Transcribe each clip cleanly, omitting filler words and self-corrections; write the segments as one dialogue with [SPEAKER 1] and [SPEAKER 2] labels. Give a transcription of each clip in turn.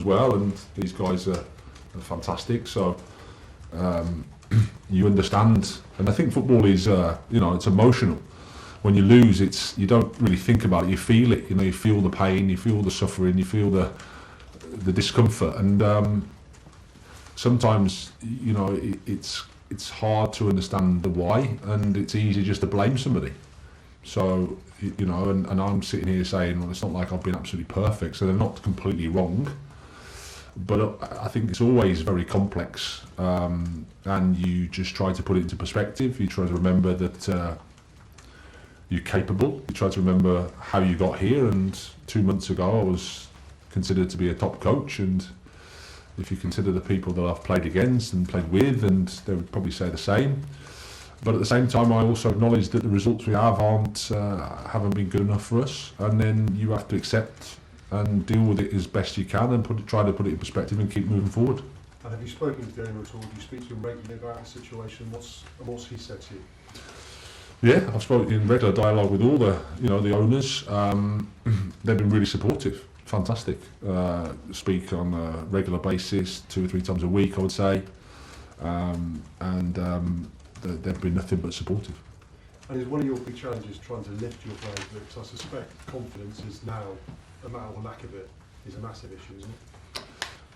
[SPEAKER 1] as well, and these guys are fantastic. So you understand, and I think football is, it's emotional. When you lose, you don't really think about it. You feel it. You feel the pain, you feel the suffering, you feel the discomfort, and sometimes it's hard to understand the why, and it's easy just to blame somebody. So and I'm sitting here saying, well, it's not like I've been absolutely perfect, so they're not completely wrong. But I think it's always very complex, and you just try to put it into perspective. You try to remember that you're capable. You try to remember how you got here, and 2 months ago I was considered to be a top coach, and if you consider the people that I've played against and played with, and they would probably say the same. But at the same time, I also acknowledge that the results we have haven't been good enough for us, and then you have to accept and deal with it as best you can, and try to put it in perspective and keep moving forward.
[SPEAKER 2] And have you spoken to Daniel at all? Do you speak to him regularly about the situation? What's he said to you?
[SPEAKER 1] Yeah, I've spoken in regular dialogue with all the owners. They've been really supportive, fantastic. Speak on a regular basis, 2 or 3 times a week, I would say, and they've been nothing but supportive.
[SPEAKER 2] And is one of your big challenges trying to lift your players? Because I suspect confidence is now, no matter the lack of it, is a massive issue, isn't it?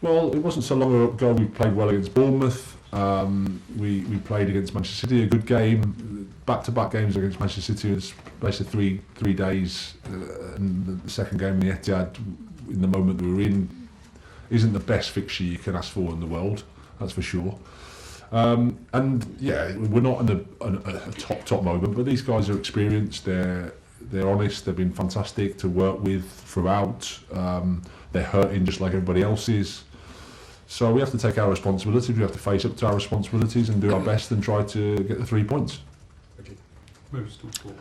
[SPEAKER 1] Well, it wasn't so long ago we played well against Bournemouth. We played against Manchester City, a good game. Back-to-back games against Manchester City was basically 3 days. And the second game in the Etihad, in the moment we were in, isn't the best fixture you can ask for in the world, that's for sure. And yeah, we're not in a top moment, but these guys are experienced. They're honest. They've been fantastic to work with throughout. They're hurting just like everybody else is. So we have to take our responsibilities. We have to face up to our responsibilities and do our best and try to get the 3 points.
[SPEAKER 2] Okay. Move to talk sport.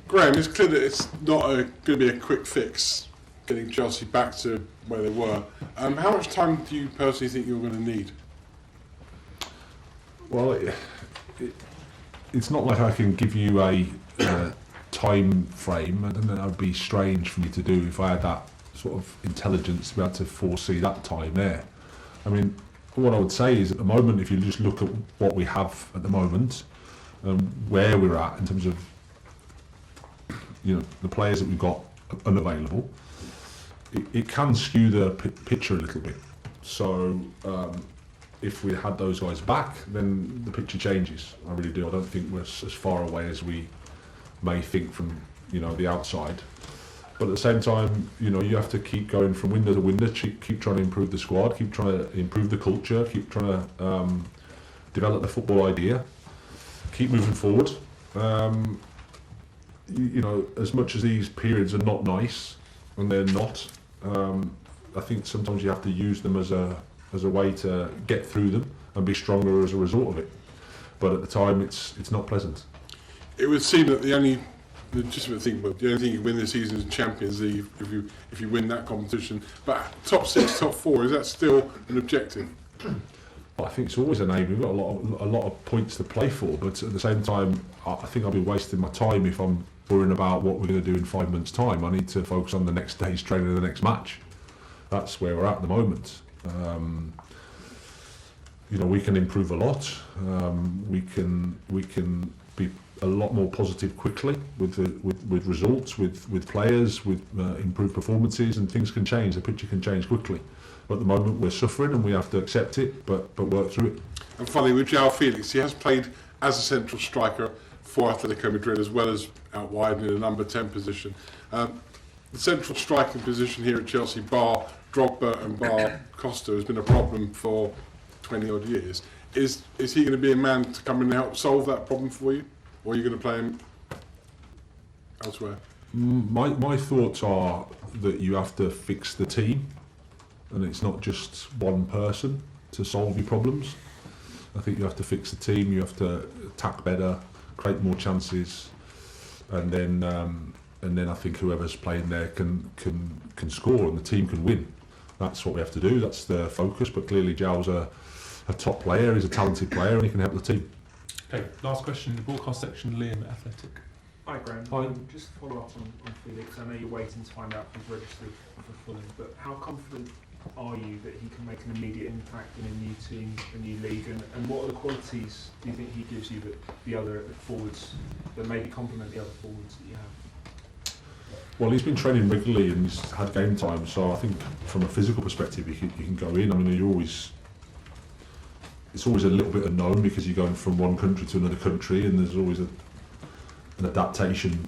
[SPEAKER 3] Graham, it's clear that it's not going to be a quick fix getting Chelsea back to where they were. How much time do you personally think you're going to need?
[SPEAKER 1] Well, it's not like I can give you a time frame, and that would be strange for me to do if I had that sort of intelligence to be able to foresee that time there. I mean, what I would say is at the moment, if you just look at what we have at the moment, where we're at in terms of the players that we've got unavailable, it can skew the picture a little bit. So if we had those guys back, then the picture changes. I really do. I don't think we're as far away as we may think from the outside. But at the same time, you have to keep going from window to window, keep trying to improve the squad, keep trying to improve the culture, keep trying to develop the football idea, keep moving forward. As much as these periods are not nice, and they're not, I think sometimes you have to use them as a way to get through them and be stronger as a result of it. But at the time, it's not pleasant.
[SPEAKER 3] It would seem that the only legitimate thing, but the only thing you win this season is Champions League if you win that competition. But top 6, top 4, is that still an objective?
[SPEAKER 1] Well, I think it's always an aim. We've got a lot of points to play for, but at the same time, I think I'll be wasting my time if I'm worrying about what we're going to do in 5 months' time. I need to focus on the next day's training and the next match. That's where we're at the moment. We can improve a lot. We can be a lot more positive quickly with results, with players, with improved performances, and things can change. The picture can change quickly. But at the moment we're suffering and we have to accept it, but work through it.
[SPEAKER 3] And finally, with Joao Felix, he has played as a central striker for Atletico Madrid as well as out wide in a number 10 position. The central striking position here at Chelsea, bar Drogba and bar Costa, has been a problem for 20 odd years. Is he going to be a man to come in and help solve that problem for you, or are you going to play him elsewhere?
[SPEAKER 1] My thoughts are that you have to fix the team, and it's not just one person to solve your problems. I think you have to fix the team. You have to attack better, create more chances, and then I think whoever's playing there can score and the team can win. That's what we have to do. That's the focus. But clearly, Joao's a top player. He's a talented player, and he can help the team.
[SPEAKER 4] Okay, last question in the broadcast section. Liam at Athletic.
[SPEAKER 5] Hi Graham.
[SPEAKER 1] Hi.
[SPEAKER 5] Just to follow up on Felix, I know you're waiting to find out if he's registered for Fulham, but how confident are you that he can make an immediate impact in a new team, a new league, and what are the qualities do you think he gives you that the other forwards, that maybe complement the other forwards that you have?
[SPEAKER 1] Well, he's been training regularly and he's had game time, so I think from a physical perspective you can go in. I mean, it's always a little bit unknown because you're going from one country to another country and there's always an adaptation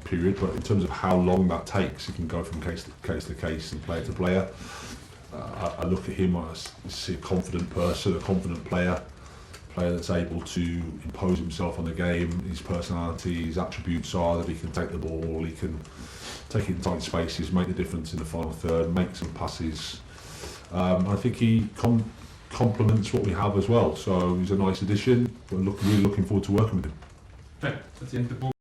[SPEAKER 1] period, but in terms of how long that takes, it can go from case to case and player to player. I look at him as a confident person, a confident player that's able to impose himself on the game. His personality, his attributes are that he can take the ball, he can take it in tight spaces, make the difference in the final third, make some passes. I think he complements what we have as well, so he's a nice addition. We're really looking forward to working with him.
[SPEAKER 4] Okay, that's the end of the ball.